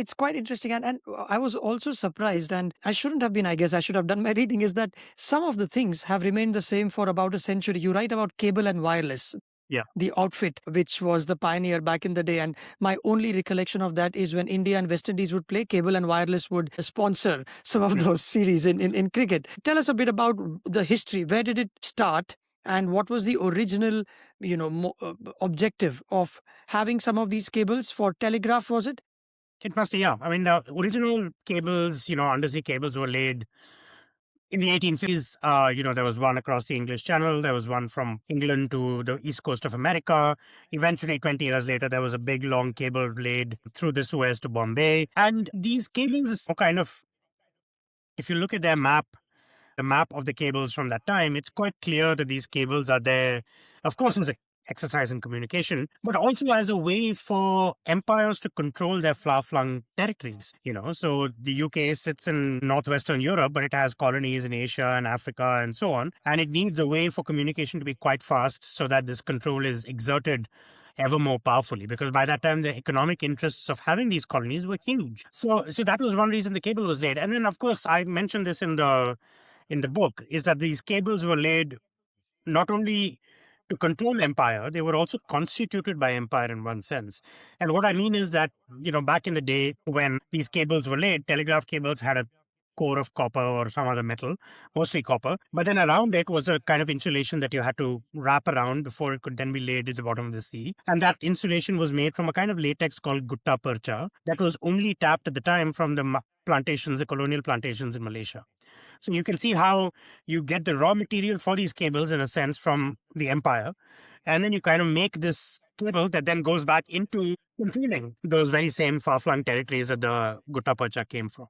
it's quite interesting. And I was also surprised, and I shouldn't have been, I guess I should have done my reading, is that some of the things have remained the same for about a century. You write about cable and wireless, Yeah. the outfit, which was the pioneer back in the day. And my only recollection of that is when India and West Indies would play, cable and wireless would sponsor some of Mm. those series in cricket. Tell us a bit about the history. Where did it start? And what was the original, objective of having some of these cables for telegraph, was it? It must, yeah. I mean, the original cables, undersea cables were laid in the 1850s. There was one across the English Channel. There was one from England to the east coast of America. Eventually, 20 years later, there was a big long cable laid through the Suez to Bombay. And these cables kind of, if you look at their map, the map of the cables from that time, it's quite clear that these cables are there, of course, as an exercise in communication, but also as a way for empires to control their far-flung territories. So the UK sits in northwestern Europe, but it has colonies in Asia and Africa and so on, and it needs a way for communication to be quite fast so that this control is exerted ever more powerfully, because by that time the economic interests of having these colonies were huge. So that was one reason the cable was laid. And then, of course, I mentioned this in the book, is that these cables were laid not only to control empire, they were also constituted by empire in one sense. And what I mean is that, back in the day when these cables were laid, telegraph cables had a core of copper or some other metal, mostly copper. But then around it was a kind of insulation that you had to wrap around before it could then be laid at the bottom of the sea. And that insulation was made from a kind of latex called gutta percha that was only tapped at the time from the plantations, the colonial plantations in Malaysia. So you can see how you get the raw material for these cables, in a sense, from the empire. And then you kind of make this cable that then goes back into controlling those very same far-flung territories that the Gutta Percha came from.